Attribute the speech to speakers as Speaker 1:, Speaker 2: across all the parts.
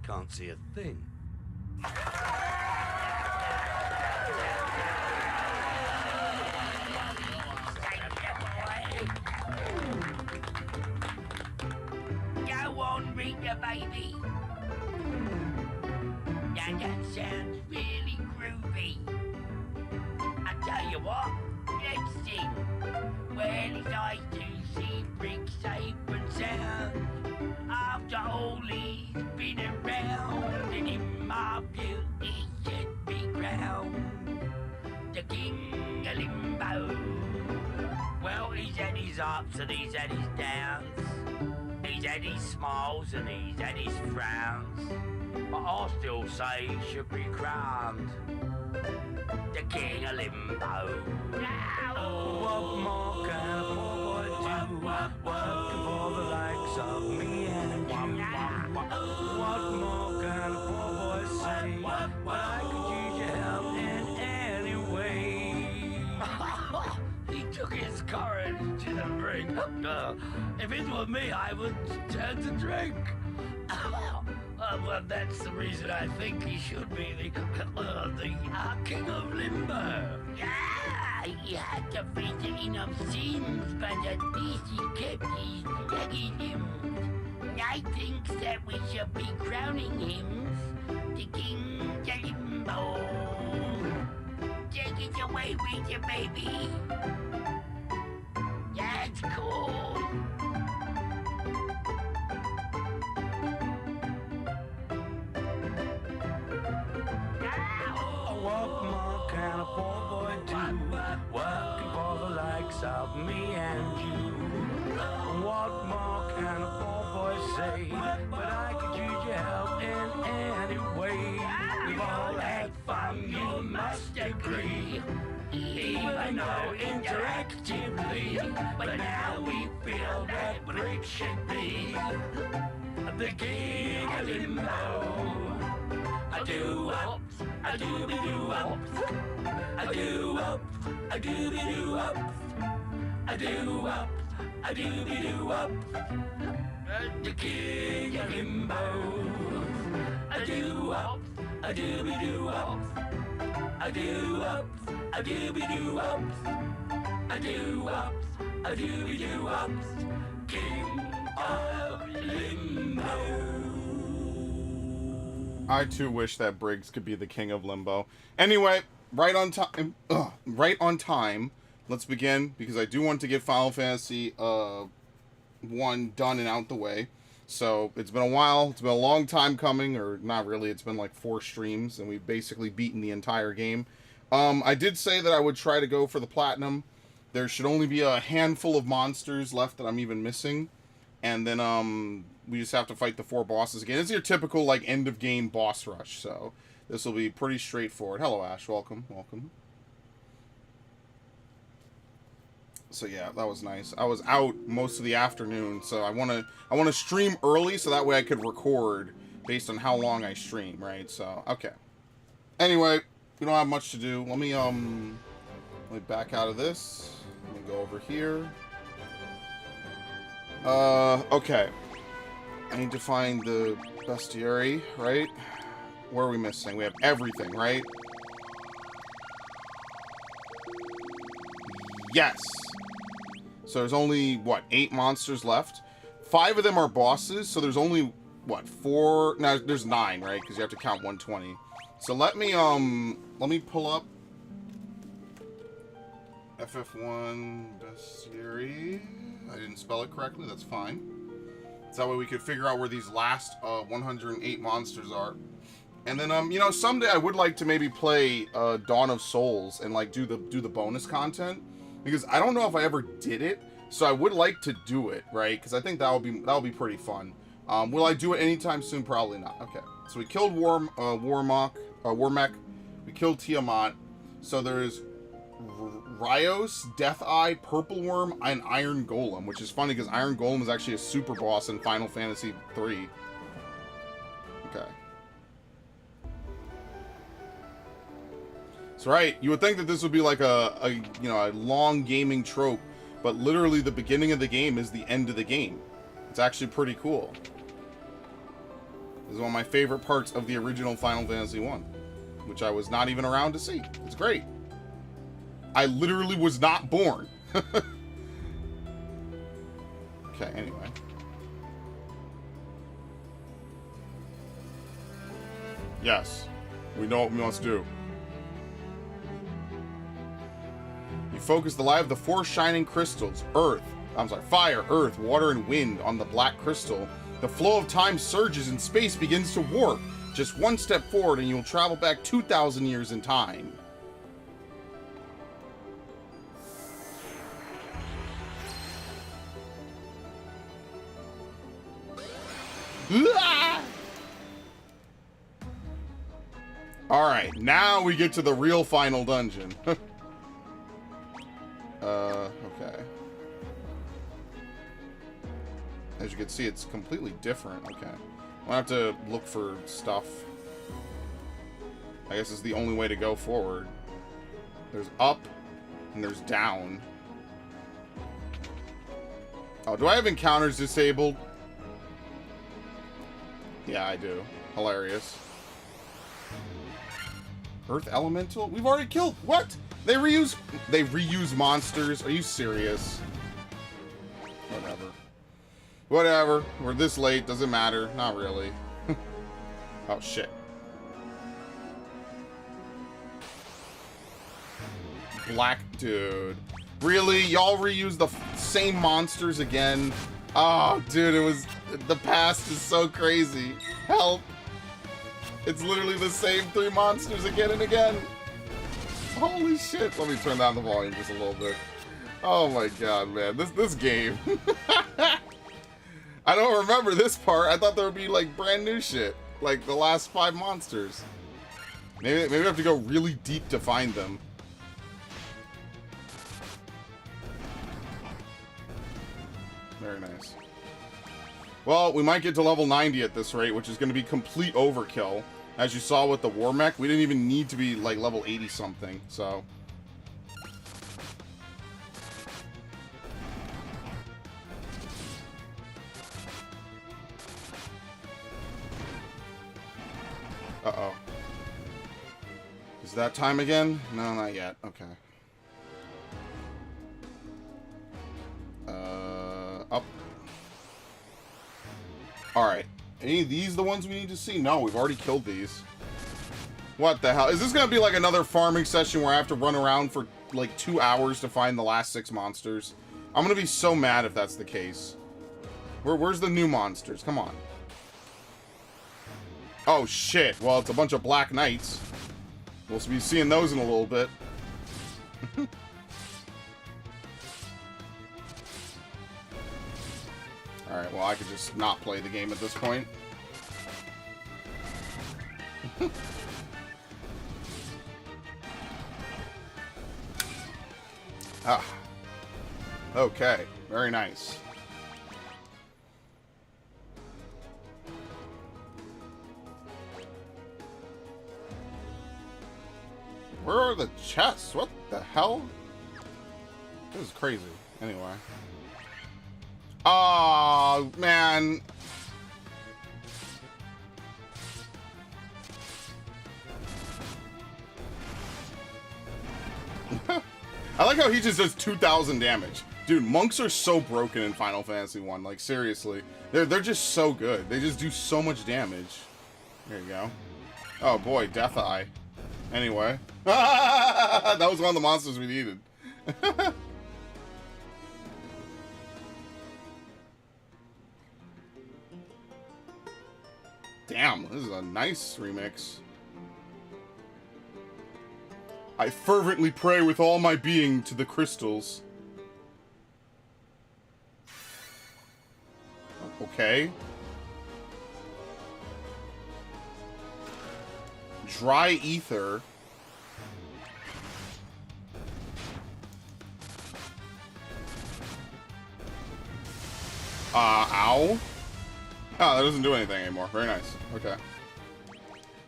Speaker 1: can't see a thing.
Speaker 2: Go on, Rita, baby. Now that sounds really groovy. I tell you what, let's sing. Well, it's nice to see Briggs safe and sound. After all he's been around, and in my view he should be crowned the King of Limbo. Well, he's had his ups and he's had his downs. He's had his smiles and he's had his frowns. But I still say he should be crowned the King of Limbo.
Speaker 1: What more can a poor boy do? Working for the likes of me and you. What more can a poor boy say? But I could use your help in any way. He took his courage to the brink. If it were me, I would turn to drink. Well, that's the reason I think he should be the King of Limbo.
Speaker 2: Yeah, he had to visit enough sins, but at least he kept his leggy limbs. I think that we should be crowning him the King of Limbo. Take it away with you, baby. That's cool.
Speaker 1: What more can a poor boy do? Working for the likes of me and you. What more can a poor boy say? But I could use your help in any way. We've all had fun, you must agree. Even though interactively, but now we feel that Brick should be the King of Limbo. I do ups, I do be do ups, I do ups, I do be do ups, I do ups, I do be do ups, the King of Limbo. I do ups, I do be do ups, I do ups, I do be do ups, I do ups, I do be do ups, King of Limbo.
Speaker 3: I too wish that Briggs could be the King of Limbo. Anyway, right on time. Right on time. Let's begin because I do want to get Final Fantasy 1 done and out the way. So it's been a while. It's been a long time coming, or not really. It's been like 4 streams, and we've basically beaten the entire game. I did say that I would try to go for the platinum. There should only be a handful of monsters left that I'm even missing, and then we just have to fight the 4 bosses again. It's your typical, like, end-of-game boss rush, so this will be pretty straightforward. Hello, Ash. Welcome. Welcome. So, yeah, that was nice. I was out most of the afternoon, so I want to stream early so that way I could record based on how long I stream, right? So, okay. Anyway, we don't have much to do. Let me back out of this. Let me go over here. Okay. I need to find the bestiary, right? Where are we missing? We have everything, right? Yes! So there's only, what, 8 monsters left? 5 of them are bosses, so there's only, what, 4? No, there's 9, right? Because you have to count 120. So let me pull up FF1 bestiary. I didn't spell it correctly, that's fine. So that way we could figure out where these last 108 monsters are. And then, you know, someday I would like to maybe play Dawn of Souls and, like, do the bonus content. Because I don't know if I ever did it, so I would like to do it, right? Because I think that'll be pretty fun. Will I do it anytime soon? Probably not. Okay. So we killed Warmech. We killed Tiamat. So there's Rios, Death Eye, Purple Worm, and Iron Golem, which is funny because Iron Golem is actually a super boss in Final Fantasy 3. Okay. That's right. You would think that this would be like a long gaming trope, but literally the beginning of the game is the end of the game. It's actually pretty cool. This is one of my favorite parts of the original Final Fantasy 1, which I was not even around to see. It's great. I literally was not born. Okay, anyway. Yes, we know what we must do. You focus the light of the four shining crystals, fire, earth, water, and wind on the black crystal. The flow of time surges and space begins to warp. Just one step forward and you'll travel back 2,000 years in time. Alright, now we get to the real final dungeon. Okay. As you can see, it's completely different. Okay. I'll have to look for stuff. I guess it's the only way to go forward. There's up, and there's down. Oh, do I have encounters disabled? Yeah, I do. Hilarious. Earth Elemental? We've already killed... What? They reuse monsters? Are you serious? Whatever. Whatever. We're this late. Doesn't matter. Not really. Oh, shit. Black... Dude. Really? Y'all reuse the same monsters again? Oh, dude, it was... The past is so crazy. Help. It's literally the same 3 monsters again and again. Holy shit. Let me turn down the volume just a little bit. Oh my god, man. This game. I don't remember this part. I thought there would be, like, brand new shit. Like, the last 5 monsters. Maybe I have to go really deep to find them. Very nice. Well, we might get to level 90 at this rate, which is going to be complete overkill. As you saw with the War Mech, we didn't even need to be, like, level 80-something, so... Uh-oh. Is that time again? No, not yet. Okay. Up. Alright. Any of these the ones we need to see? No, we've already killed these. What the hell? Is this gonna be like another farming session where I have to run around for like 2 hours to find the last 6 monsters? I'm gonna be so mad if that's the case. Where's the new monsters? Come on. Oh shit. Well, it's a bunch of Black Knights. We'll be seeing those in a little bit. Alright, well, I could just not play the game at this point. Ah. Okay, very nice. Where are the chests? What the hell? This is crazy. Anyway. Oh, man. I like how he just does 2,000 damage. Dude, monks are so broken in Final Fantasy 1. Like, seriously. They're just so good. They just do so much damage. There you go. Oh, boy. Death Eye. Anyway. That was one of the monsters we needed. Damn, this is a nice remix. I fervently pray with all my being to the crystals. Okay. Dry ether. Ow. Oh, that doesn't do anything anymore. Very nice. Okay.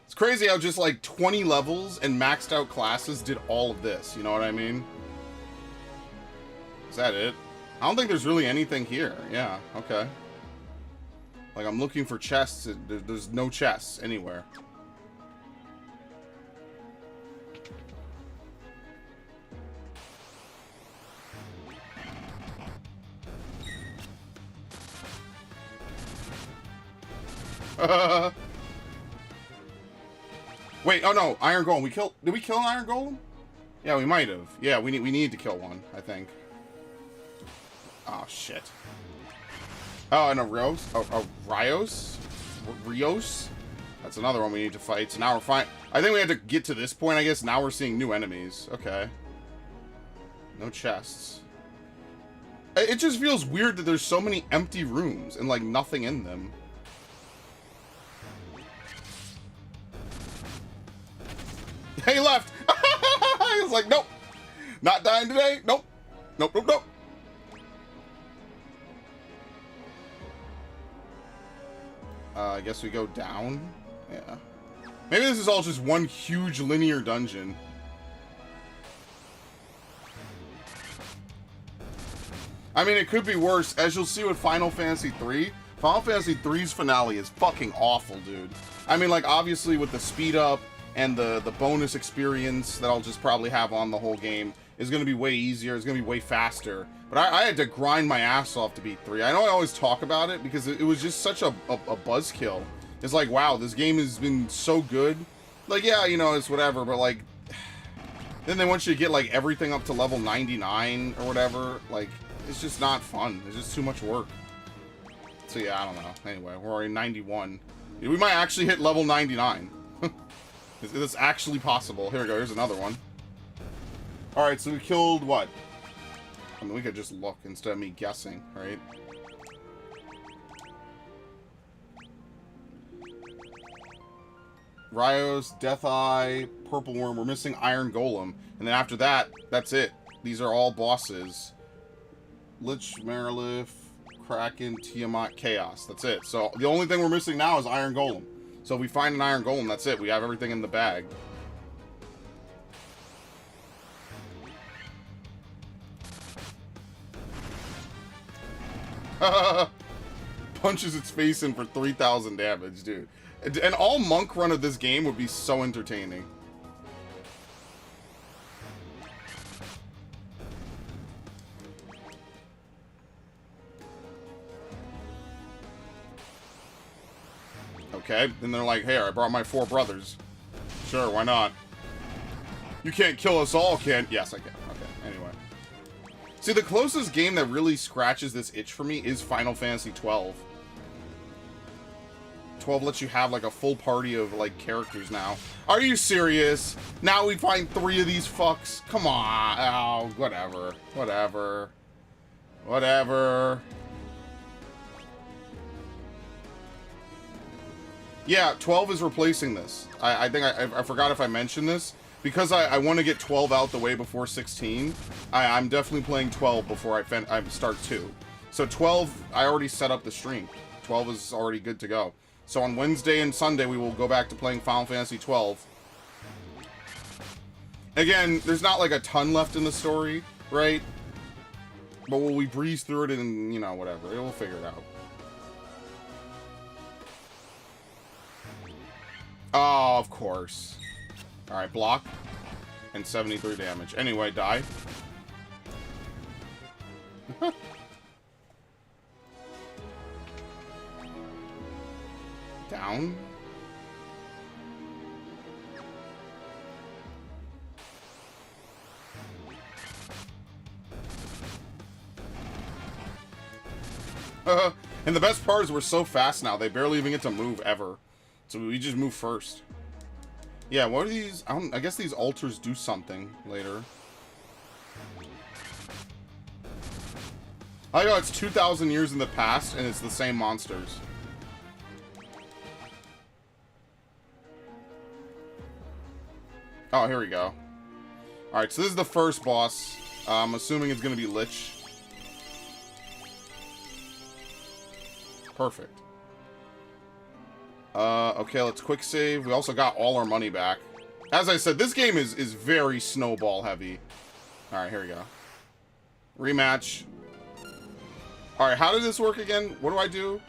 Speaker 3: It's crazy how just like 20 levels and maxed out classes did all of this. You know what I mean? Is that it? I don't think there's really anything here. Yeah, okay. Like, I'm looking for chests. There's no chests anywhere. Wait, oh no, Iron Golem. Did we kill an Iron Golem? Yeah, we might have. Yeah, we need to kill one, I think. Oh, shit. Oh, and a Rios? Oh, Rios? Rios? That's another one we need to fight. So now we're fine. I think we had to get to this point, I guess. Now we're seeing new enemies. Okay. No chests. It just feels weird that there's so many empty rooms and, like, nothing in them. He left! He was like, nope! Not dying today? Nope. Nope, nope, nope. I guess we go down. Yeah. Maybe this is all just one huge linear dungeon. I mean, it could be worse. As you'll see with Final Fantasy III, Final Fantasy III's finale is fucking awful, dude. I mean, like, obviously with the speed up and the bonus experience that I'll just probably have on the whole game is going to be way easier. It's going to be way faster. But I had to grind my ass off to beat 3. I know I always talk about it because it was just such a buzzkill. It's like, wow, this game has been so good. Like, yeah, you know, it's whatever, but like, then once you get like everything up to level 99 or whatever, like, it's just not fun. It's just too much work. So yeah, I don't know. Anyway, we're already 91. We might actually hit level 99. Is this actually possible? Here we go. Here's another one. Alright, so we killed what? I mean, we could just look instead of me guessing, right? Rios, Death Eye, Purple Worm. We're missing Iron Golem. And then after that, that's it. These are all bosses. Lich, Marilith, Kraken, Tiamat, Chaos. That's it. So the only thing we're missing now is Iron Golem. So if we find an Iron Golem, that's it. We have everything in the bag. Punches its face in for 3,000 damage, dude. And all monk run of this game would be so entertaining. Okay, and they're like, hey, I brought my 4 brothers. Sure, why not? You can't kill us all, can? Yes, I can. Okay, anyway. See, the closest game that really scratches this itch for me is Final Fantasy 12. 12 lets you have, like, a full party of, like, characters now. Are you serious? Now we find 3 of these fucks? Come on. Oh, whatever. Whatever. Whatever. Yeah, 12 is replacing this. I think I forgot if I mentioned this. Because I want to get 12 out the way before 16, I'm definitely playing 12 before I start 2. So 12, I already set up the stream. 12 is already good to go. So on Wednesday and Sunday, we will go back to playing Final Fantasy 12. Again, there's not like a ton left in the story, right? But will we breeze through it and, you know, whatever. We'll figure it out. Oh, of course. Alright, block. And 73 damage. Anyway, die. Down. And the best part is we're so fast now, they barely even get to move ever. So we just move first. Yeah, what are these? I guess these altars do something later. I know it's 2,000 years in the past, and it's the same monsters. Oh, here we go. Alright, so this is the first boss. I'm assuming it's going to be Lich. Perfect. Okay, let's quick save. We also got all our money back. As I said, this game is very snowball heavy. Alright, here we go. Rematch. Alright, how did this work again? What do I do?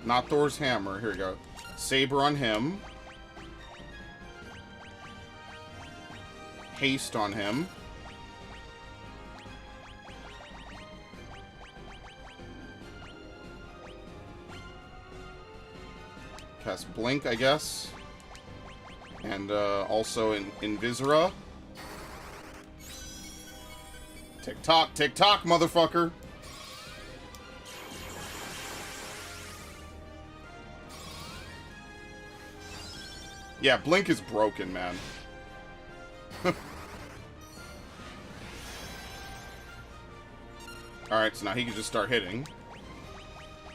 Speaker 3: Not Thor's hammer. Here we go. Saber on him. Haste on him. Cast Blink, I guess. And also in Invisora. Tick-tock, tick-tock, motherfucker. Yeah, Blink is broken, man. Alright, so now he can just start hitting.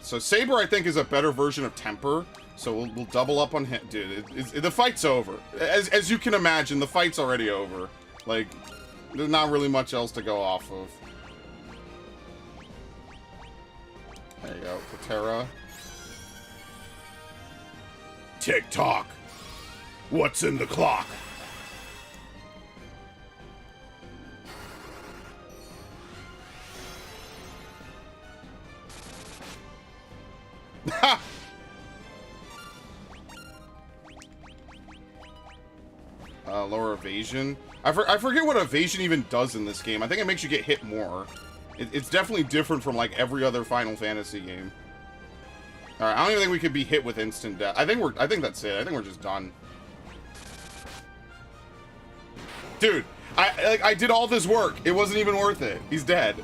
Speaker 3: So Saber, I think, is a better version of Temper. So we'll double up on him. Dude, the fight's over. As you can imagine, the fight's already over. Like, there's not really much else to go off of. There you go, Patera. Tick-tock. What's in the clock? Ha! Lower evasion. I forget what evasion even does in this game. I think it makes you get hit more. It's definitely different from like every other Final Fantasy game. All right, I don't even think we could be hit with instant death. I think that's it. I think we're just done. Dude, I did all this work. It wasn't even worth it. He's dead.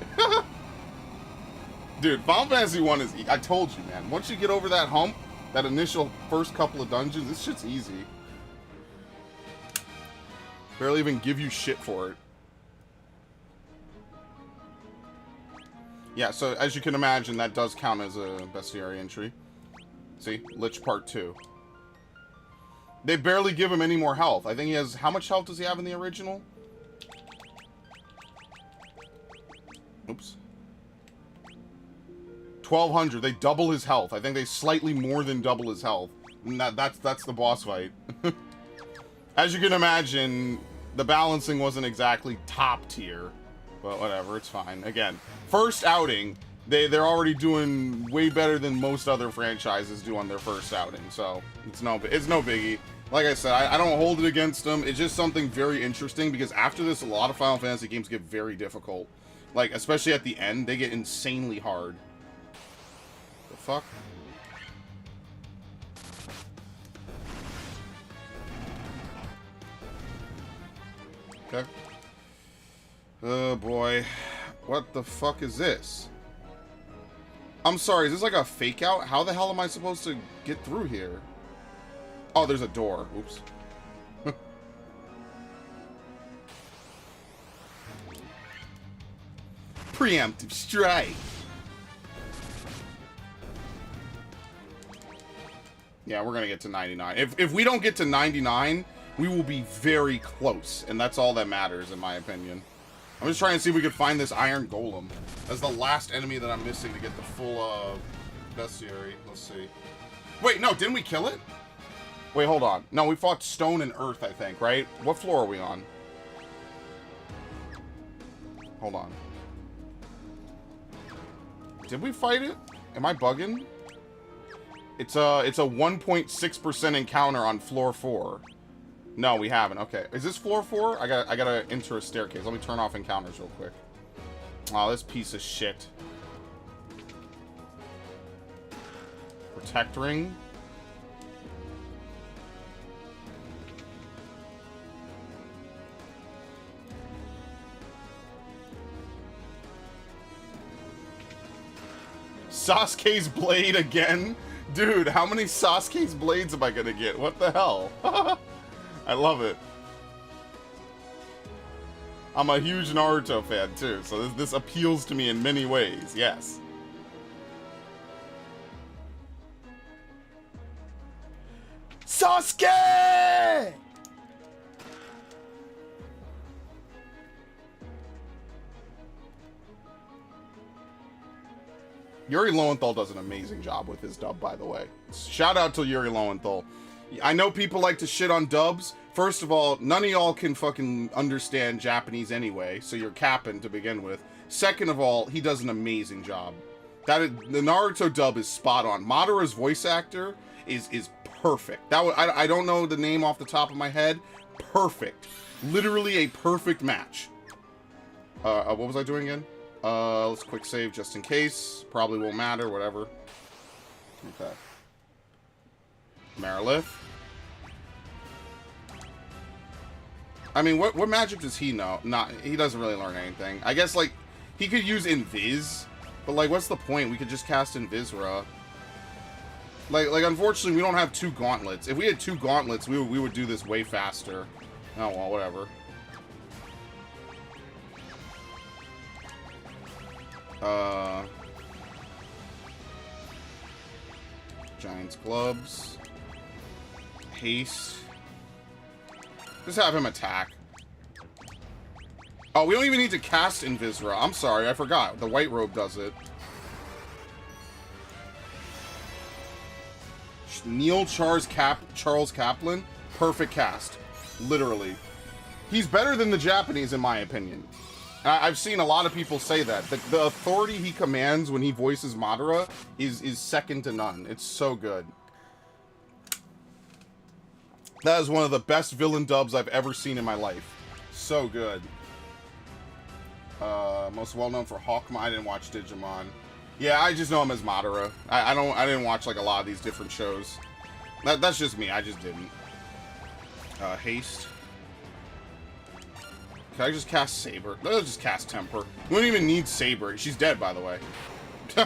Speaker 3: Dude, Final Fantasy 1 is... I told you, man. Once you get over that hump, that initial first couple of dungeons, this shit's easy. Barely even give you shit for it. Yeah, so as you can imagine, that does count as a bestiary entry. See? Lich Part 2. They barely give him any more health. I think he has... How much health does he have in the original? Oops. 1,200. They double his health. I think they slightly more than double his health. And that's the boss fight. As you can imagine, the balancing wasn't exactly top tier. But whatever, it's fine. Again, first outing, they're already doing way better than most other franchises do on their first outing. So it's no biggie. Like I said, I don't hold it against them. It's just something very interesting because after this, a lot of Final Fantasy games get very difficult. Like, especially at the end, they get insanely hard. The fuck? Okay. Oh boy. What the fuck is this? I'm sorry, is this like a fake out? How the hell am I supposed to get through here? Oh, there's a door. Oops. Preemptive strike. Yeah, we're gonna get to 99. If we don't get to 99, we will be very close, and that's all that matters, in my opinion. I'm just trying to see if we could find this Iron Golem as the last enemy that I'm missing to get the full bestiary. Let's see. Wait, no, didn't we kill it? Wait, hold on. No, we fought Stone and Earth, I think, right? What floor are we on? Hold on. Did we fight it? Am I bugging? It's a 1.6% encounter on floor 4. No, we haven't. Okay. Is this floor 4? I gotta enter a staircase. Let me turn off encounters real quick. Oh, this piece of shit. Protect ring. Sasuke's blade again? Dude, how many Sasuke's blades am I gonna get? What the hell? I love it. I'm a huge Naruto fan too, so this appeals to me in many ways, yes. Sasuke! Yuri Lowenthal does an amazing job with his dub, by the way. Shout out to Yuri Lowenthal. I know people like to shit on dubs. First of all, none of y'all can fucking understand Japanese anyway, so you're capping to begin with. Second of all, he does an amazing job. The Naruto dub is spot on. Madara's voice actor is perfect. I don't know the name off the top of my head. Perfect. Literally a perfect match. What was I doing again? Let's quick save just in case. Probably won't matter, whatever. Okay. Marilith. I mean, what magic does he know? He doesn't really learn anything. I guess, like, he could use Invis, but, like, what's the point? We could just cast Invisra. Like, unfortunately, we don't have 2 gauntlets. If we had 2 gauntlets, we would do this way faster. Oh, well, whatever. Giant's gloves. Haste. Just have him attack. Oh, we don't even need to cast Invisra. I'm sorry, I forgot. The white robe does it. Neil Charles Kaplan. Perfect cast. Literally. He's better than the Japanese, in my opinion. I've seen a lot of people say that. The authority he commands when he voices Madara is second to none. It's so good. That is one of the best villain dubs I've ever seen in my life. So good. Most well known for Hawkman. I didn't watch Digimon. Yeah, I just know him as Madara. I didn't watch like a lot of these different shows. That's just me. I just didn't. Haste. Can I just cast Saber? Let's just cast Temper. We don't even need Saber. She's dead, by the way. We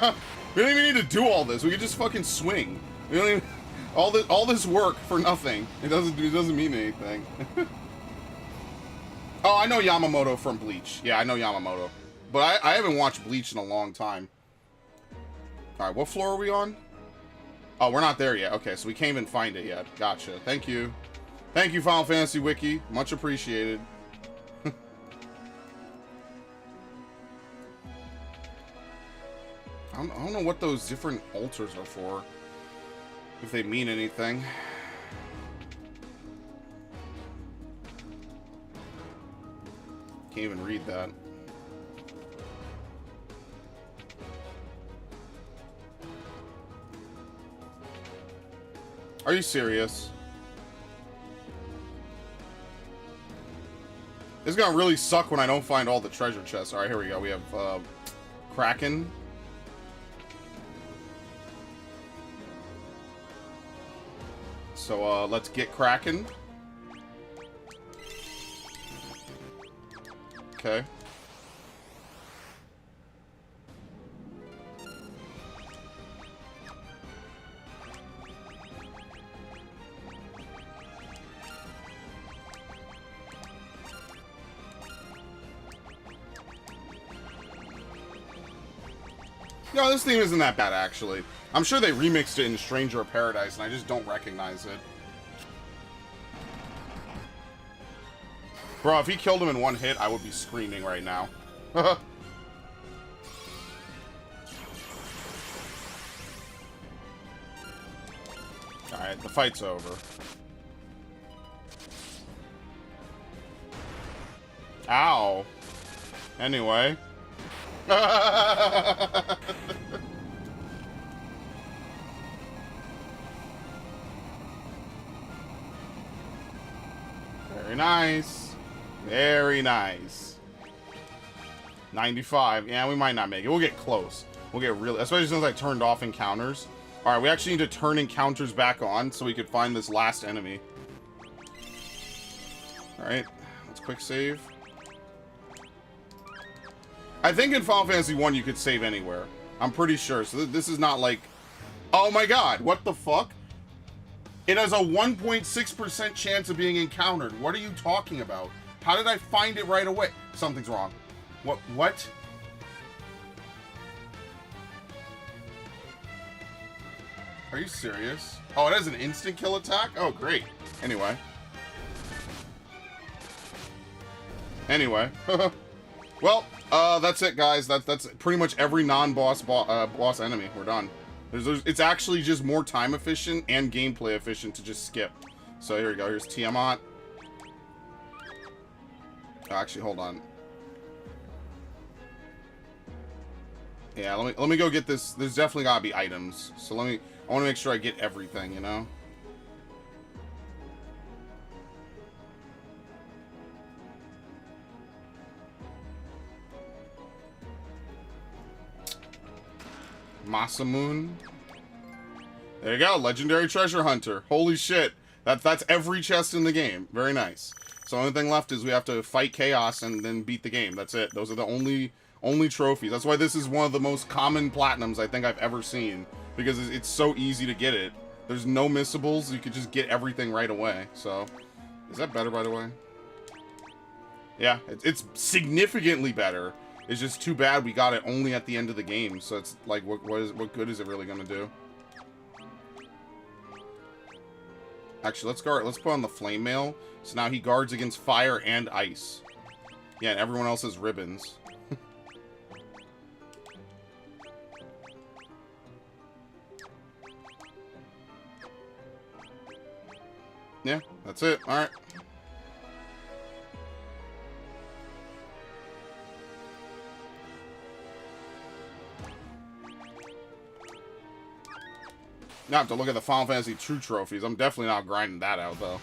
Speaker 3: don't even need to do all this. We can just fucking swing. We don't even... All this work for nothing. It doesn't mean anything. Oh, I know Yamamoto from Bleach. Yeah, I know Yamamoto. But I haven't watched Bleach in a long time. Alright, what floor are we on? Oh, we're not there yet. Okay, so we can't even find it yet. Gotcha. Thank you. Thank you, Final Fantasy Wiki. Much appreciated. I don't know what those different altars are for. If they mean anything. Can't even read that. Are you serious? This is gonna really suck when I don't find all the treasure chests. Alright, here we go. We have Kraken. So, let's get Kraken. Okay. No, this theme isn't that bad, actually. I'm sure they remixed it in Stranger of Paradise, and I just don't recognize it. Bro, if he killed him in one hit, I would be screaming right now. Alright, the fight's over. Ow. Anyway. Very nice. Very nice. 95. Yeah, we might not make it. We'll get close. We'll get really... Especially since I turned off encounters. Alright, we actually need to turn encounters back on so we could find this last enemy. Alright. Let's quick save. I think in Final Fantasy 1 you could save anywhere. I'm pretty sure. So this is not like... Oh my god, what the fuck? It has a 1.6% chance of being encountered. What are you talking about? How did I find it right away? Something's wrong. What? Are you serious? Oh, it has an instant kill attack? Oh, great. Anyway. Well, that's it, guys. That's pretty much every non-boss boss enemy. We're done. It's actually just more time efficient and gameplay efficient to just skip. So here we go. Here's Tiamat. Oh, actually, hold on. Yeah, let me go get this. There's definitely gotta be items. So I want to make sure I get everything, you know? Masamune. There you go, legendary treasure hunter. Holy shit. That's every chest in the game. Very nice. So the only thing left is we have to fight chaos and then beat the game. That's it. Those are the only trophies. That's why this is one of the most common platinums I think I've ever seen, because it's so easy to get it. There's no missables. You could just get everything right away. So, is that better, by the way? Yeah, it's significantly better. It's just too bad we got it only at the end of the game. So it's like, what good is it really gonna do? Actually, let's put on the flame mail. So now he guards against fire and ice. Yeah, and everyone else has ribbons. Yeah, that's it. All right. Now I have to look at the Final Fantasy 2 trophies. I'm definitely not grinding that out, though.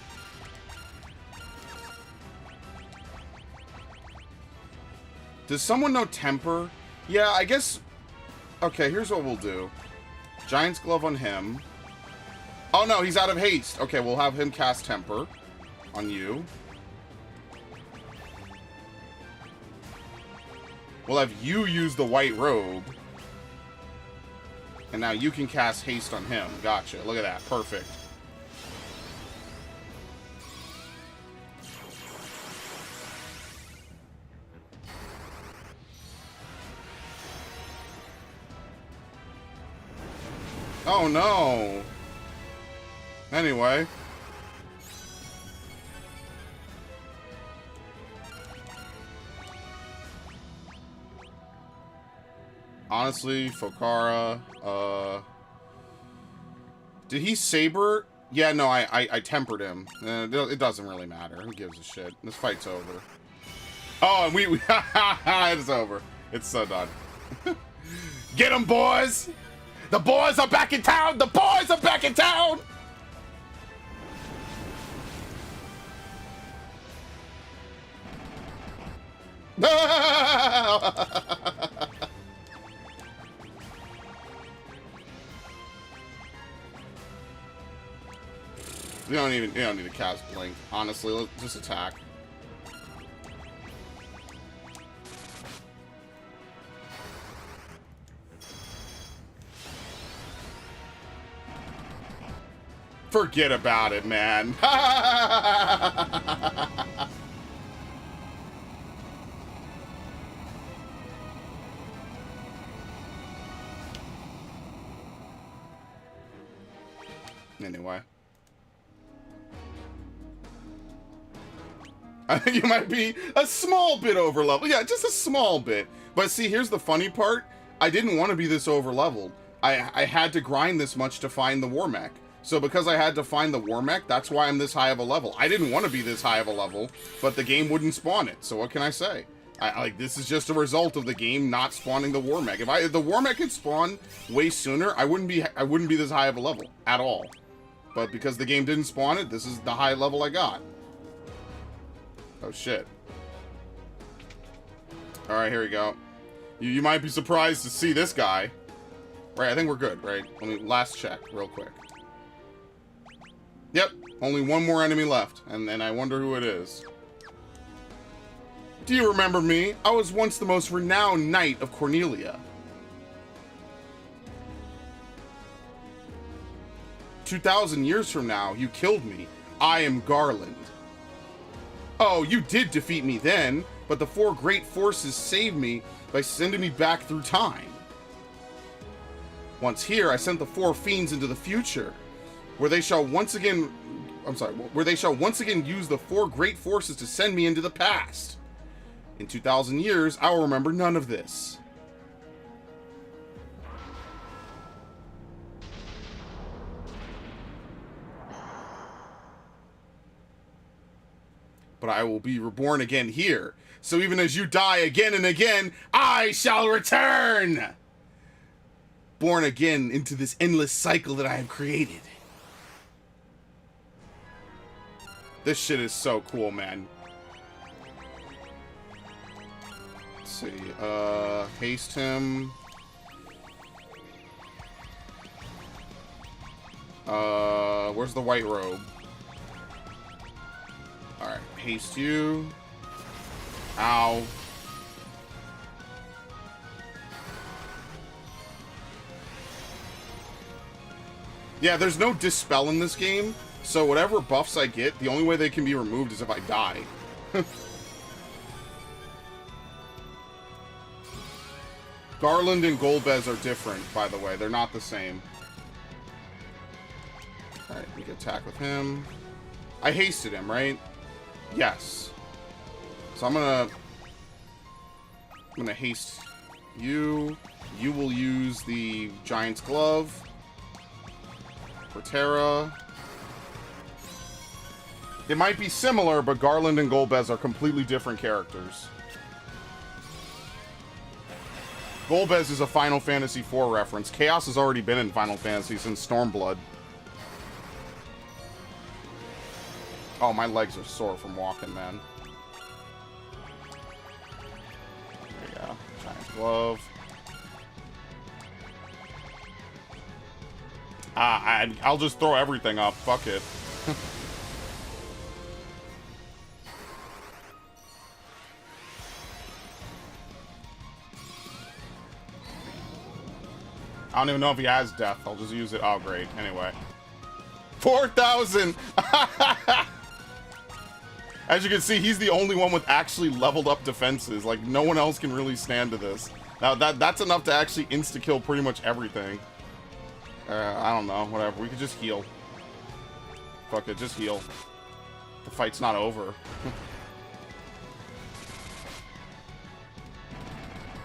Speaker 3: Does someone know Temper? Yeah, I guess... Okay, here's what we'll do. Giant's Glove on him. Oh, no, he's out of haste. Okay, we'll have him cast Temper on you. We'll have you use the white robe. And now you can cast haste on him. Gotcha. Look at that. Perfect. Oh, no. Anyway. Honestly, Fokara, did he saber? Yeah, no, I tempered him. It doesn't really matter. Who gives a shit? This fight's over. Oh, and we it's over. It's so done. Get 'em, boys! The boys are back in town! The boys are back in town! You don't need to cast Blink. Honestly, let's just attack. Forget about it, man. Anyway. I think you might be a small bit over level. Yeah, just a small bit. But see, here's the funny part. I didn't want to be this over leveled. I had to grind this much to find the war mech. So because I had to find the war mech, that's why I'm this high of a level. I didn't want to be this high of a level, but the game wouldn't spawn it. So what can I say? Like, this is just a result of the game not spawning the war mech. If the war mech had spawned way sooner, I wouldn't be this high of a level at all. But because the game didn't spawn it, this is the high level I got. Oh shit. Alright, here we go. You might be surprised to see this guy. Right, I think we're good, right? Let me last check real quick. Yep, only one more enemy left, and I wonder who it is. Do you remember me? I was once the most renowned knight of Cornelia. 2,000 years from now, you killed me. I am Garland. Oh, you did defeat me then, but the four great forces saved me by sending me back through time. Once here, I sent the four fiends into the future, where they shall once again use the four great forces to send me into the past. In 2,000 years, I will remember none of this. But I will be reborn again here. So even as you die again and again, I shall return! born again into this endless cycle that I have created. This shit is so cool, man. Let's see. Haste him. Where's the white robe? Alright, haste you. Ow. Yeah, there's no dispel in this game, so whatever buffs I get, the only way they can be removed is if I die. Garland and Golbez are different, by the way. They're not the same. Alright, we can attack with him. I hasted him, right? Yes. So I'm gonna haste you. You will use the Giant's Glove for Terra. They might be similar, but Garland and Golbez are completely different characters. Golbez is a Final Fantasy IV reference. Chaos has already been in Final Fantasy since Stormblood. Oh, my legs are sore from walking, man. There you go. Giant's Glove. I'll just throw everything up. Fuck it. I don't even know if he has death. I'll just use it. Oh, great. Anyway. 4,000! As you can see, he's the only one with actually leveled up defenses. Like, no one else can really stand to this. Now, that's enough to actually insta-kill pretty much everything. I don't know. Whatever. We could just heal. Fuck it. Just heal. The fight's not over.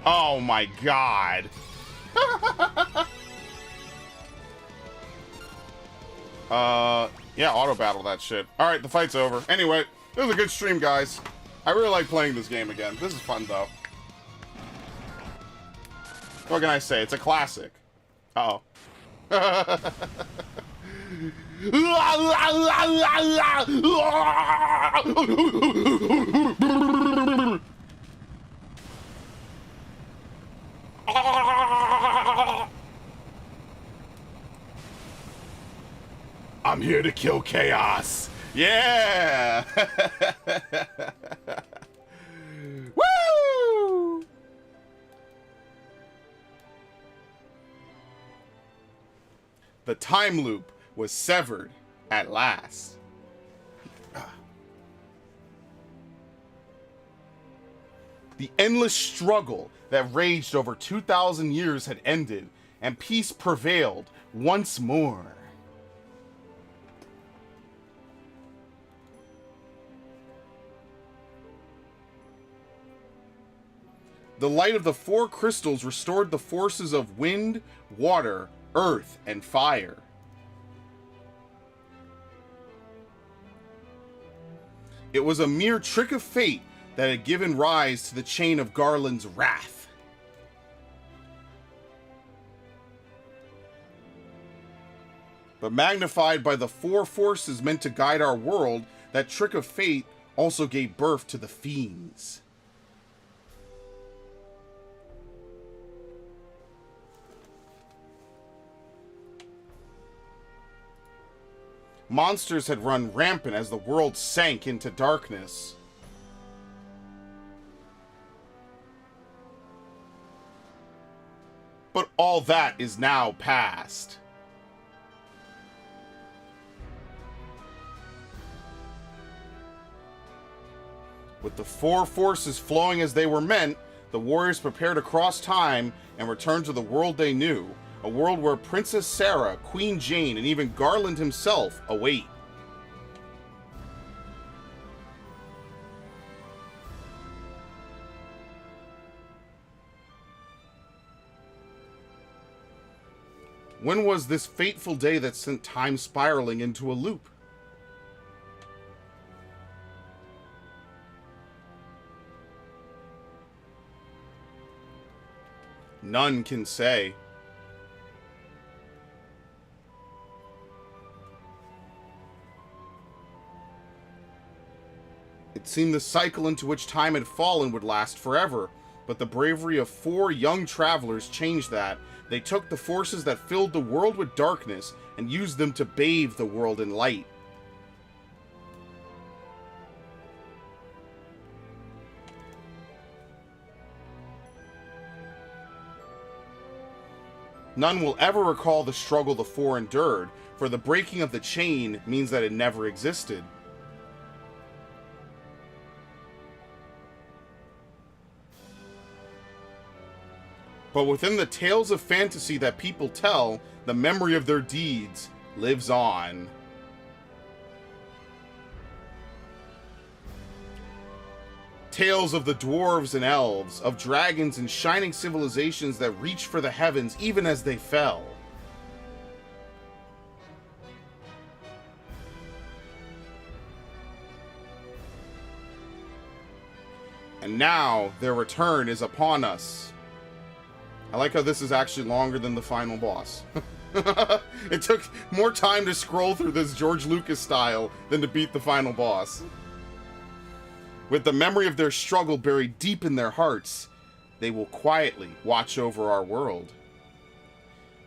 Speaker 3: Oh my god. Yeah, auto battle that shit. Alright, the fight's over. Anyway, it was a good stream, guys. I really like playing this game again. This is fun, though. What can I say? It's a classic. Uh-oh. I'm here to kill chaos. Yeah. Woo! The time loop was severed at last. The endless struggle that raged over 2,000 years had ended, and peace prevailed once more. The light of the four crystals restored the forces of wind, water, earth, and fire. It was a mere trick of fate that had given rise to the chain of Garland's wrath. But magnified by the four forces meant to guide our world, that trick of fate also gave birth to the fiends. Monsters had run rampant as the world sank into darkness. But all that is now past. With the four forces flowing as they were meant, the warriors prepared to cross time and return to the world they knew. A world where Princess Sarah, Queen Jane, and even Garland himself await. When was this fateful day that sent time spiraling into a loop? None can say. It seemed the cycle into which time had fallen would last forever, but the bravery of 4 young travelers changed that. They took the forces that filled the world with darkness and used them to bathe the world in light. None will ever recall the struggle the 4 endured, for the breaking of the chain means that it never existed. But within the tales of fantasy that people tell, the memory of their deeds lives on. Tales of the dwarves and elves, of dragons and shining civilizations that reached for the heavens even as they fell. And now their return is upon us. I like how this is actually longer than the final boss. It took more time to scroll through this George Lucas style than to beat the final boss. With the memory of their struggle buried deep in their hearts, they will quietly watch over our world.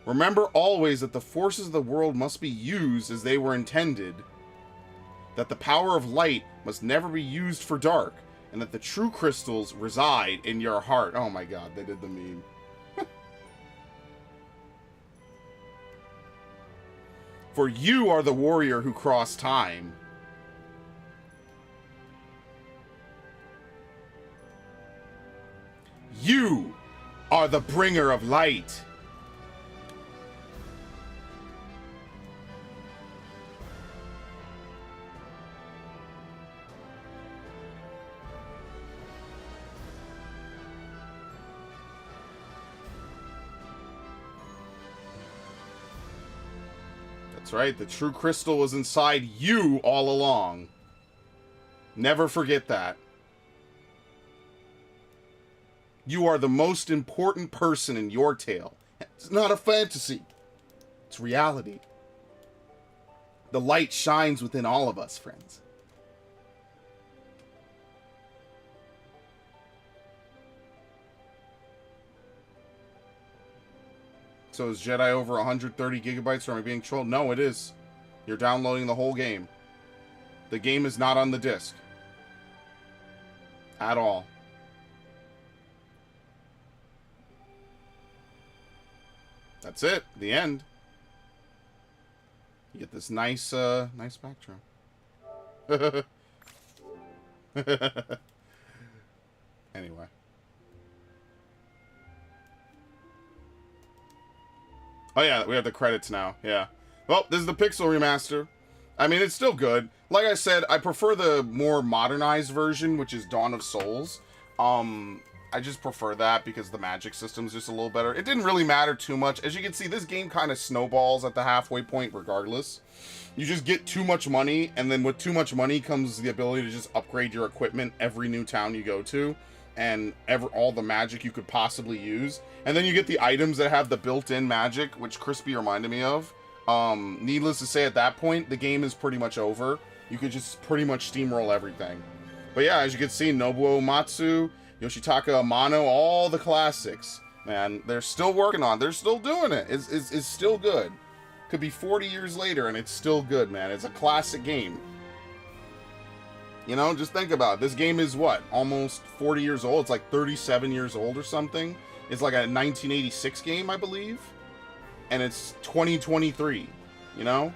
Speaker 3: Remember always that the forces of the world must be used as they were intended, that the power of light must never be used for dark, and that the true crystals reside in your heart. Oh my god, they did the meme. For you are the warrior who crossed time. You are the bringer of light. That's right, the true crystal was inside you all along. Never forget that. You are the most important person in your tale. It's not a fantasy. It's reality. The light shines within all of us, friends. So is Jedi over 130 gigabytes, or am I being trolled? No, it is. You're downloading the whole game. The game is not on the disc. At all. That's it. The end. You get this nice, nice backdrop. Anyway. Oh yeah, we have the credits now. Yeah. Well, this is the Pixel remaster. I mean, it's still good. Like I said, I prefer the more modernized version, which is Dawn of Souls. I just prefer that because the magic system's just a little better. It didn't really matter too much. As you can see, this game kind of snowballs at the halfway point regardless. You just get too much money, and then with too much money comes the ability to just upgrade your equipment every new town you go to, and all the magic you could possibly use. And then you get the items that have the built-in magic, which Crispy reminded me of. Needless to say, at that point, the game is pretty much over. You could just pretty much steamroll everything. But yeah, as you can see, Nobuo Uematsu, Yoshitaka Amano, all the classics. Man, they're still working on it. They're still doing it. It's still good. Could be 40 years later, and it's still good, man. It's a classic game. You know, just think about it. This game is what? Almost 40 years old? It's like 37 years old or something. It's like a 1986 game, I believe. And it's 2023, you know?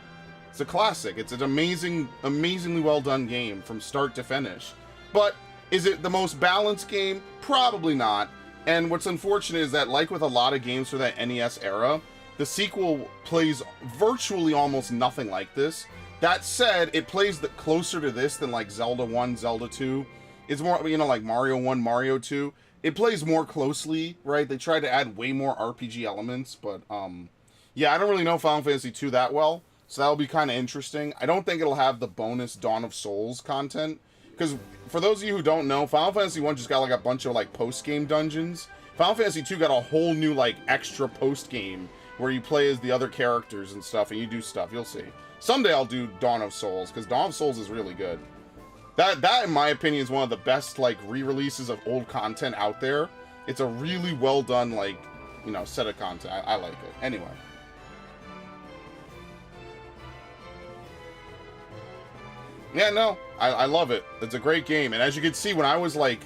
Speaker 3: It's a classic. It's an amazingly well done game from start to finish. But is it the most balanced game? Probably not. And what's unfortunate is that, like with a lot of games for that NES era, the sequel plays virtually almost nothing like this. That said, it plays closer to this than like Zelda 1, Zelda 2. It's more, you know, like Mario 1, Mario 2. It plays more closely, right? They tried to add way more RPG elements, but yeah, I don't really know Final Fantasy 2 that well, so that'll be kind of interesting. I don't think it'll have the bonus Dawn of Souls content, because for those of you who don't know, Final Fantasy 1 just got like a bunch of like post-game dungeons. Final Fantasy 2 got a whole new like extra post-game where you play as the other characters and stuff, and you do stuff. You'll see. Someday I'll do Dawn of Souls, because Dawn of Souls is really good. That in my opinion is one of the best like re-releases of old content out there. It's a really well done like, you know, set of content. I like it. Anyway. Yeah, no, I love it. It's a great game. And as you can see, when I was like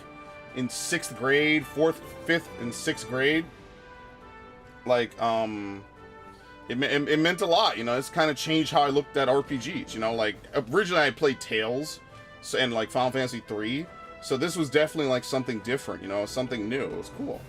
Speaker 3: in 6th grade, 4th, 5th, and 6th grade, like, it meant a lot, you know. It's kind of changed how I looked at RPGs, you know. Like, originally I played Tales and like Final Fantasy 3, so this was definitely like something different, you know, something new. It was cool.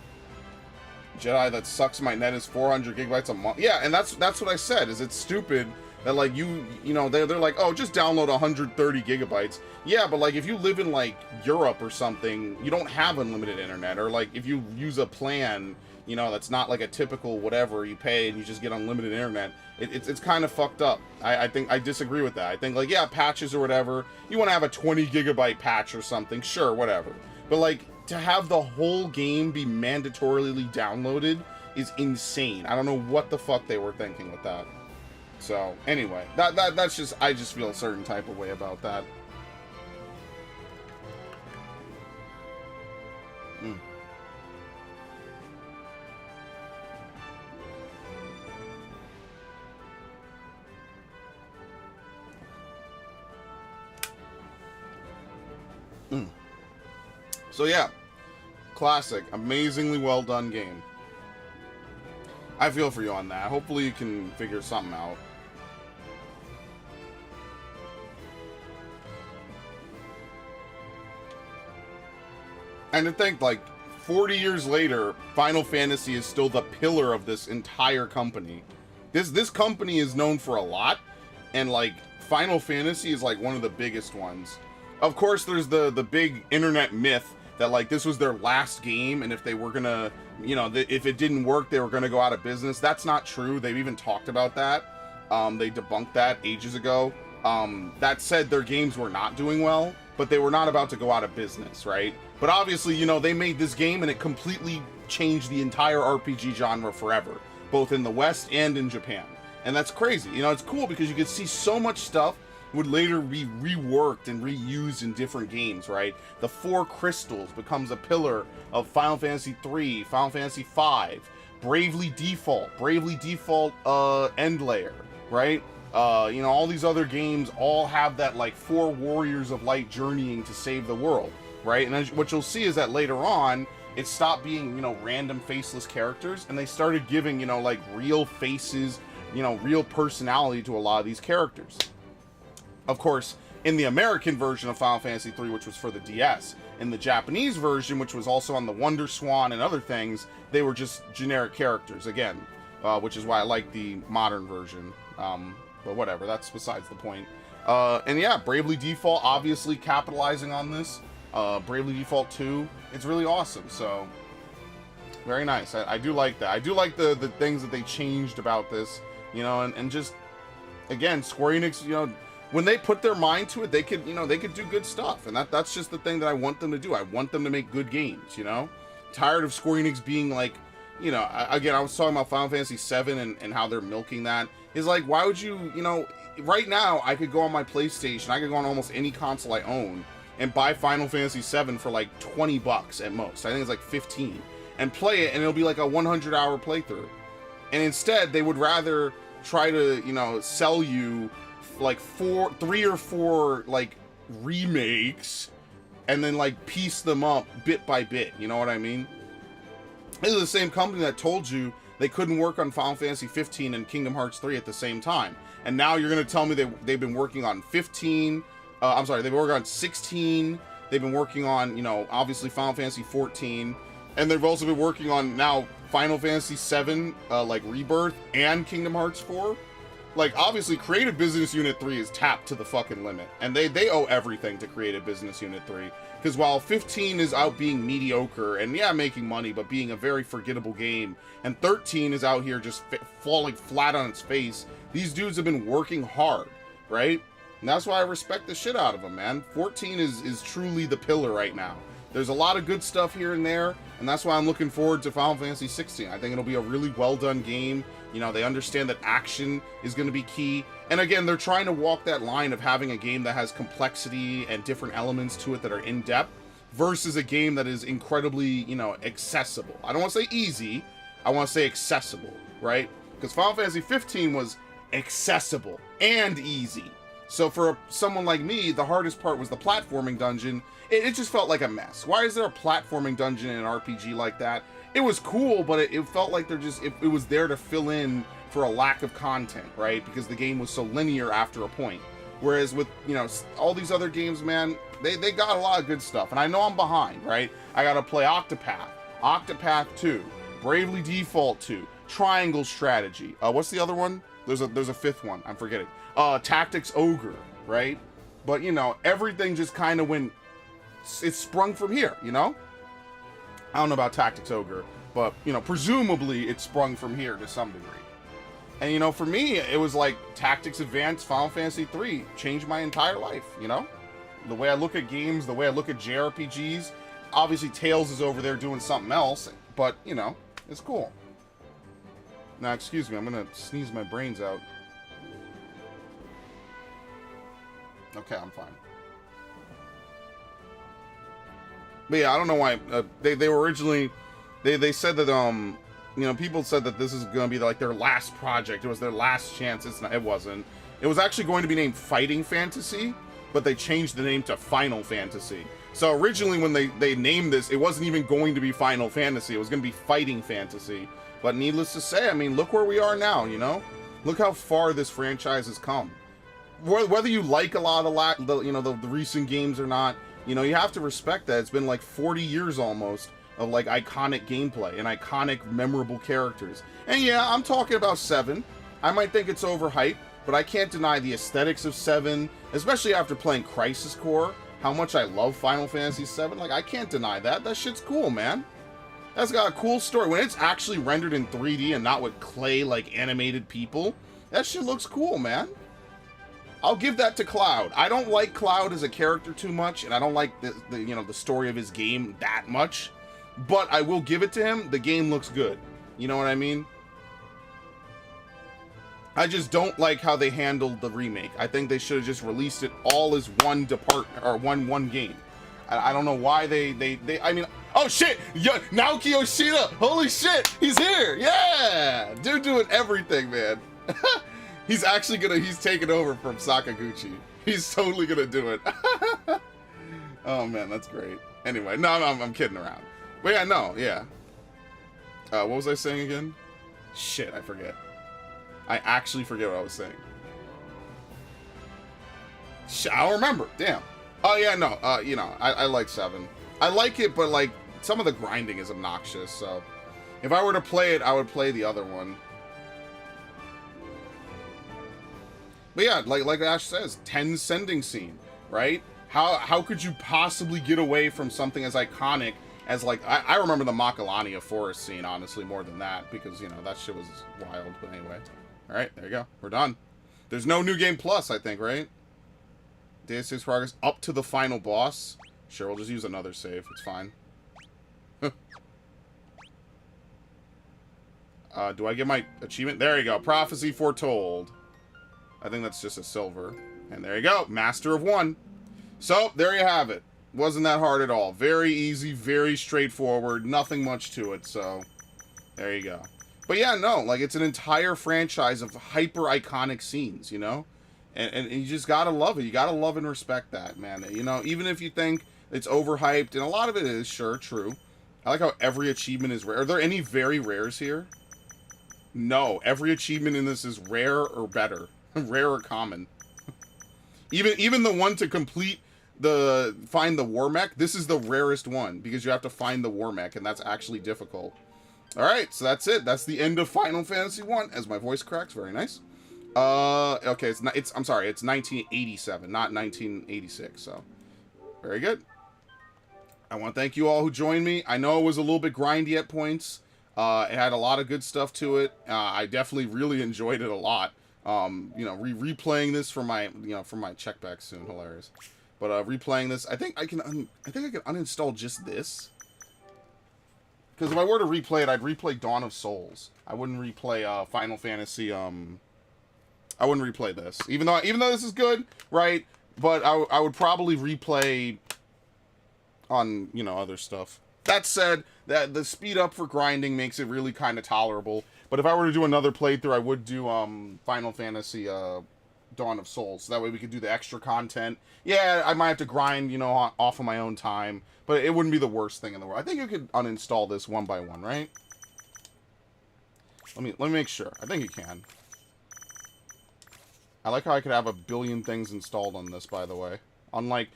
Speaker 3: Jedi that sucks my net is 400 gigabytes a month. Yeah, and that's what I said, is it's stupid that like you know, they're like, oh, just download 130 gigabytes. Yeah, but like if you live in like Europe or something, you don't have unlimited internet, or like if you use a plan, you know, that's not like a typical whatever you pay and you just get unlimited internet, it's kind of fucked up. I think I disagree with that. I think like, yeah, patches or whatever, you want to have a 20 gigabyte patch or something, sure, whatever. But like to have the whole game be mandatorily downloaded is insane. I don't know what the fuck they were thinking with that. So anyway, that's just, I just feel a certain type of way about that. So yeah, classic, amazingly well done game. I feel for you on that. Hopefully you can figure something out. And to think, like, 40 years later, Final Fantasy is still the pillar of this entire company. This company is known for a lot, and, like, Final Fantasy is, like, one of the biggest ones. Of course, there's the big internet myth that, like, this was their last game, and if they were gonna, you know, if it didn't work, they were gonna go out of business. That's not true. They've even talked about that. They debunked that ages ago. That said, their games were not doing well, but they were not about to go out of business, right? But obviously, you know, they made this game and it completely changed the entire RPG genre forever, both in the West and in Japan. And that's crazy. You know, it's cool because you can see so much stuff would later be reworked and reused in different games, right? The 4 crystals becomes a pillar of Final Fantasy 3, Final Fantasy 5, Bravely Default End Layer, right? You know, all these other games all have that, like, 4 warriors of light journeying to save the world, right? And what you'll see is that later on, it stopped being, you know, random faceless characters, and they started giving, you know, like, real faces, you know, real personality to a lot of these characters. Of course, in the American version of Final Fantasy 3, which was for the DS, in the Japanese version, which was also on the Wonder Swan and other things, they were just generic characters, again, which is why I like the modern version. But whatever, that's besides the point. And yeah, Bravely Default obviously capitalizing on this. Bravely Default 2, it's really awesome, so very nice. I do like that. I do like the things that they changed about this, you know, and just, again, Square Enix, you know, when they put their mind to it, they could, you know, they could do good stuff, and that's just the thing that I want them to do. I want them to make good games, you know? Tired of Square Enix being like, you know, again, I was talking about Final Fantasy 7 and how they're milking that. Is like, why would you, you know, right now, I could go on my PlayStation, I could go on almost any console I own, and buy Final Fantasy 7 for like $20 at most. I think it's like 15. And play it, and it'll be like a 100-hour playthrough. And instead, they would rather try to, you know, sell you like 3 or 4 like remakes, and then like piece them up bit by bit. You know what I mean? This is the same company that told you they couldn't work on Final Fantasy 15 and Kingdom Hearts 3 at the same time. And now you're going to tell me they've been working on 15. I'm sorry, they've been working on 16. They've been working on, you know, obviously Final Fantasy 14. And they've also been working on now Final Fantasy 7, like Rebirth, and Kingdom Hearts 4. Like, obviously, Creative Business Unit 3 is tapped to the fucking limit. And they owe everything to Creative Business Unit 3. Because while 15 is out being mediocre, and yeah, making money, but being a very forgettable game, and 13 is out here just falling flat on its face, these dudes have been working hard, right? And that's why I respect the shit out of them, man. 14 is truly the pillar right now. There's a lot of good stuff here and there, and that's why I'm looking forward to Final Fantasy 16. I think it'll be a really well done game. You know, they understand that action is going to be key. And again, they're trying to walk that line of having a game that has complexity and different elements to it that are in depth versus a game that is incredibly, you know, accessible. I don't want to say easy, I want to say accessible, right? Because Final Fantasy 15 was accessible and easy. So for someone like me, the hardest part was the platforming dungeon. It just felt like a mess. Why is there a platforming dungeon in an RPG like that? It was cool, but it felt like it was there to fill in for a lack of content, right? Because the game was so linear after a point. Whereas with, you know, all these other games, man, they got a lot of good stuff. And I know I'm behind, right? I gotta play Octopath, Octopath 2, Bravely Default 2, Triangle Strategy. What's the other one? There's a fifth one. I'm forgetting. Tactics Ogre, right? But, you know, everything just kind of went... It's sprung from here, you know? I don't know about Tactics Ogre, but, you know, presumably it sprung from here to some degree. And, you know, for me, it was like Tactics Advanced Final Fantasy 3 changed my entire life, you know? The way I look at games, the way I look at JRPGs. Obviously, Tails is over there doing something else, but, you know, it's cool. Now, excuse me, I'm going to sneeze my brains out. Okay, I'm fine. But yeah, I don't know why they were originally they said that you know, people said that this is going to be like their last project. It was their last chance. It wasn't. It was actually going to be named Fighting Fantasy, but they changed the name to Final Fantasy. So originally when they named this, it wasn't even going to be Final Fantasy. It was going to be Fighting Fantasy. But needless to say, I mean, look where we are now, you know? Look how far this franchise has come. Whether you like a lot of the recent games or not, you know, you have to respect that it's been like 40 years almost of like iconic gameplay and iconic memorable characters. And yeah, I'm talking about 7. I might think it's overhyped, but I can't deny the aesthetics of 7, especially after playing Crisis Core, how much I love Final Fantasy 7. Like, I can't deny that. That shit's cool, man. That's got a cool story. When it's actually rendered in 3D and not with clay, like, animated people, that shit looks cool, man. I'll give that to Cloud. I don't like Cloud as a character too much, and I don't like the story of his game that much. But I will give it to him. The game looks good. You know what I mean? I just don't like how they handled the remake. I think they should have just released it all as one one game. I don't know why they I mean, oh shit! Naoki Yoshida! Holy shit! He's here! Yeah! Dude doing everything, man. He's taking over from Sakaguchi. He's totally gonna do it. Oh man, that's great. Anyway, no, I'm kidding around. But yeah, no, yeah. What was I saying again? Shit, I forget. I actually forget what I was saying. Shit, I don't remember. Damn. Oh yeah, no. You know, I like 7. I like it, but like some of the grinding is obnoxious. So if I were to play it, I would play the other one. But yeah, like Ash says, 10 sending scene, right? How could you possibly get away from something as iconic as, like, I remember the Macalania Forest scene, honestly, more than that, because, you know, that shit was wild. But anyway. Alright, there you go. We're done. There's no New Game Plus, I think, right? Day 6 progress up to the final boss. Sure, we'll just use another save. It's fine. Do I get my achievement? There you go. Prophecy Foretold. I think that's just a silver. And there you go. Master of 1. So, there you have it. Wasn't that hard at all. Very easy, very straightforward. Nothing much to it, so there you go. But yeah, no, like, it's an entire franchise of hyper-iconic scenes, you know? And you just gotta love it. You gotta love and respect that, man. You know, even if you think it's overhyped, and a lot of it is, sure, true. I like how every achievement is rare. Are there any very rares here? No, every achievement in this is rare or better. Rare or common. Even the one to complete find the war mech, this is the rarest one, because you have to find the war mech, and that's actually difficult. Alright, so that's it. That's the end of Final Fantasy 1, as my voice cracks. Very nice. Okay, I'm sorry, it's 1987, not 1986, so very good. I want to thank you all who joined me. I know it was a little bit grindy at points. It had a lot of good stuff to it. I definitely really enjoyed it a lot. You know, replaying this for my check back soon. Hilarious. But replaying this, I think I can uninstall just this. Because if I were to replay it, I'd replay Dawn of Souls. I wouldn't replay Final Fantasy. I wouldn't replay this, even though this is good, right? But I would probably replay on other stuff. That said, that the speed up for grinding makes it really kind of tolerable. But if I were to do another playthrough, I would do Final Fantasy Dawn of Souls. So that way we could do the extra content. Yeah, I might have to grind, off of my own time, but it wouldn't be the worst thing in the world. I think you could uninstall this one by one, right? Let me make sure. I think you can. I like how I could have a billion things installed on this, by the way. Unlike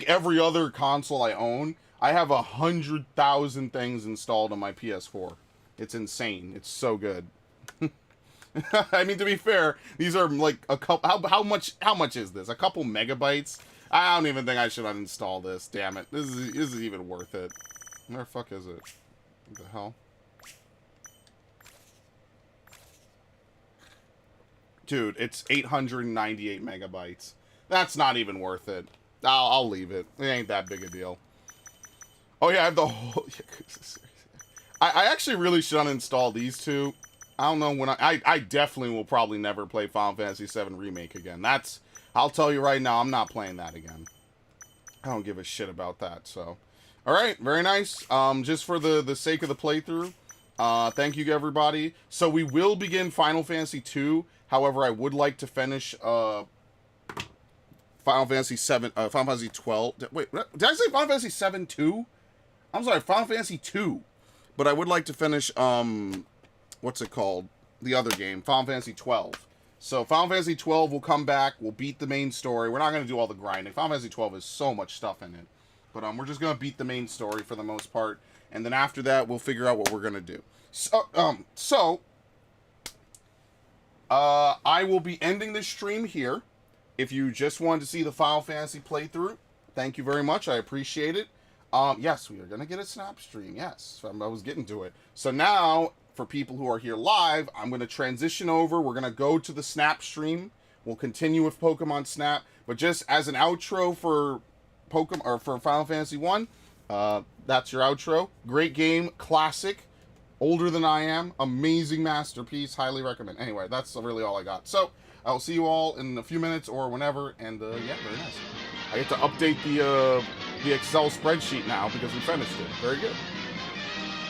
Speaker 3: every other console I own, I have 100,000 things installed on my PS4. It's insane. It's so good. I mean, to be fair, these are like a couple. How much is this? A couple megabytes? I don't even think I should uninstall this. Damn it! This is even worth it. Where the fuck is it? What the hell? Dude, it's 898 megabytes. That's not even worth it. I'll leave it. It ain't that big a deal. Oh yeah, I have the whole. I actually really should uninstall these two. I don't know when I definitely will probably never play Final Fantasy VII Remake again. I'll tell you right now, I'm not playing that again. I don't give a shit about that, so. Alright, very nice. Just for the sake of the playthrough, thank you everybody. So we will begin Final Fantasy II. However, I would like to finish, Final Fantasy 7, Final Fantasy 12. Wait, did I say Final Fantasy 7 2? I'm sorry, Final Fantasy 2. But I would like to finish, what's it called? The other game, Final Fantasy 12. So Final Fantasy 12 will come back. We'll beat the main story. We're not going to do all the grinding. Final Fantasy 12 has so much stuff in it. But we're just going to beat the main story for the most part. And then after that, we'll figure out what we're going to do. So, I will be ending this stream here. If you just wanted to see the Final Fantasy playthrough, thank you very much. I appreciate it. Yes, we are going to get a snap stream. Yes, I was getting to it. So now, for people who are here live, I'm going to transition over. We're going to go to the snap stream. We'll continue with Pokemon Snap. But just as an outro for Pokemon or for Final Fantasy 1, that's your outro. Great game, classic, older than I am, amazing masterpiece, highly recommend. Anyway, that's really all I got. So, I'll see you all in a few minutes or whenever, and yeah, very nice. I get to update the Excel spreadsheet now because we finished it. Very good.